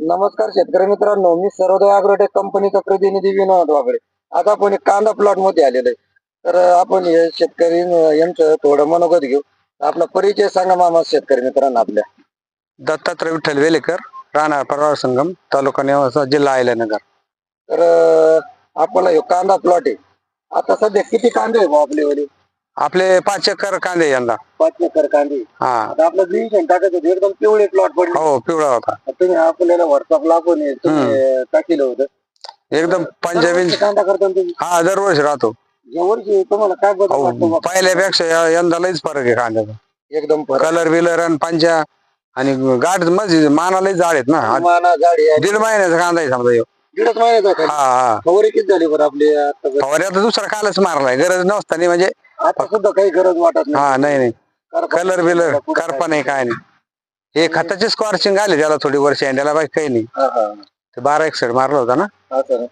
नमस्कार शेतकरी मित्रांनो, मी सर्वोदय अॅग्रोटेक कंपनीचा प्रतिनिधी विनोद वागळे. आता आपण एक कांदा प्लॉट मध्ये आलेलो आहे. तर आपण हे शेतकरी यांचं थोडं मनोगत घेऊ. आपला परिचय सांगा मामा शेतकरी मित्रांना आपल्या. दत्तात्रय विठ्ठल वेलेकर, राहणार परवार संगम, तालुका नेवासा, जिल्हा अहिल्यानगर. तर आपला हे कांदा प्लॉट आहे. आता सध्या किती कांदे आहे भाऊ आपल्याकडे? आपले 5 एकर कांदे यंदा. 5 एकर कांदे. हा, आता आपलं ग्रीन टाकायचं होतं, एकदम पिवळे प्लॉट पडले. हो, पिवळा होता. तुम्ही आपल्याला व्हॉट्सअपला आपण तुम्ही टाकिलं होतं. एकदम पंजाबी कांदा करता ना तुम्ही? हा, दरवर्षी राहतो. या वर्षी तुम्हाला काय बदल वाटतो बा? पहिल्यापेक्षा यंदा लईच फरक आहे कांद्याचा. एकदम फरक. कलर बिलर आणि पंजा आणि गाठ म्हणजे मानालाही जाड आहेत ना. माना गाडी आहे. 1.5 महिन्याचा कांदा आहे समजा ह्यो. 1.5 महिन्याचा का? हा हा, फवारे किती झाली बरं आपली आता? फवारे आता दुसरा कालच मारलाय, गरज नसताना म्हणजे. आता सुद्धा काही गरज वाटत नाही. हा, नाही कारण कलर बिलर करपा नाही, काय नाही. हे खताची स्कॉर्चिंग आली त्याला थोडी वर्ष त्याला बाकी काही नाही. हा हा ते 1261 मारला होता ना. असं ना.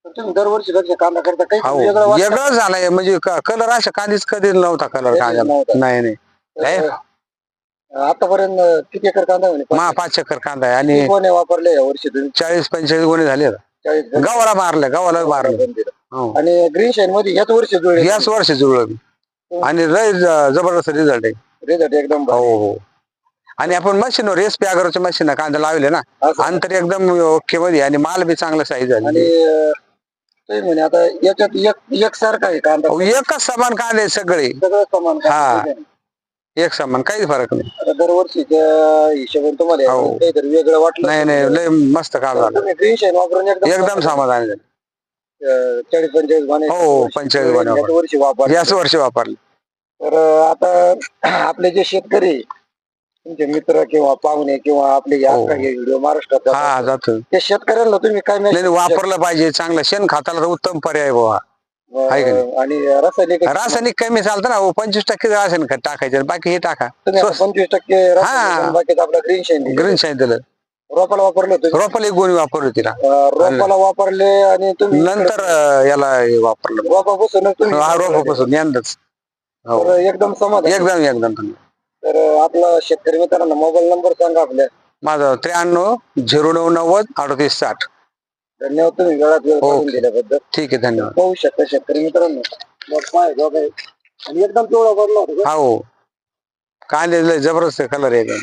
तर तुम्ही दरवर्षी कसे कांदा करता काही हो, वेगळं वाटतं? वेगळं झालंय म्हणजे कलर अशा कांदीच कधी नव्हता कलर कधीच कांद्याला. नव्हता. नाही तर, आतापर्यंत किती एकर कांदा म्हणे? 5 एकर कांदा आहे आणि किती गोणे वापरले या वर्षी तुम्ही? 40-45 गोणी झाले आता. 40 गावाला मारलं, गावाला मारलं. पण दिलं. हो, आणि ग्रीन शाईन मध्ये याच वर्षी जुळले? याच वर्षी जुळलं मी. आणि लय जबरदस्त रिझल्ट आहे. रिझल्ट एकदम हो भारी. हो. आणि आपण मशीनवर एसपी अॅग्रोच्या मशीन कांदा लावले ना, असं. अंतर एकदम ओके मध्ये आणि माल बी चांगला साईज आणि झाली. तुम्ही म्हणे आता याच्यात एकसारखा आहे कांदा? हो, एकच समान कांदे आहेत सगळे. सगळं समान हा. कांदा आहे. एक समान, काहीच फरक नाही. आता दरवर्षीच्या हिशोबाने तुम्हाला हो. काहीतरी वेगळं वाटलं? नाही, लय मस्त काम झालं. तुम्ही ग्रीन शाईन वापरून एकदम समाधान झालं. 40-45 गोणे हो, 45 गोणे याच वर्षी वापर. याच वर्षी वापरले. तर आता आपले जे शेतकरी आहे, तुमचे मित्र किंवा पाहुणे किंवा आपले हो. व्हिडिओ महाराष्ट्रात हा, जातात, जातो. त्या शेतकऱ्यांना तुम्ही काय नाही, message वापरलं पाहिजे. चांगलं शेण खाताला तर उत्तम पर्याय बाबा. आहे का नाही? आणि रासायनिक रासायनिक कमी चालतं ना. 25% रासायनिक खत टाकायचं, बाकी हे टाका. तुम्ही आता 25% रासायनिक आणि बाकीचं आपलं ग्रीन शाईन ग्रीन शाईन दिलं. रोपाला वापरलं होतं? रोपाला 1 गोणी वापरली तिला. रोपाला वापरले आणि तुम्ही नंतर याला हे वापरलं. रोपापासून तुम्ही हा, रोपापासून यंदाच. हो, तर एकदम समाधान. एकदम. तर आपला शेतकरी मित्रांना मोबाईल नंबर सांगा आपल्या. माझं 93-0990-3860. धन्यवाद तुम्ही वेळात वेळ काढून दिल्याबद्दल. ठीक आहे, धन्यवाद. पाहू शकता शेतकरी मित्रांनो, मग पाय वगैरे आणि एकदम पिवळा पडला होता. हो, कांदे लय जबरदस्त कलर आहे.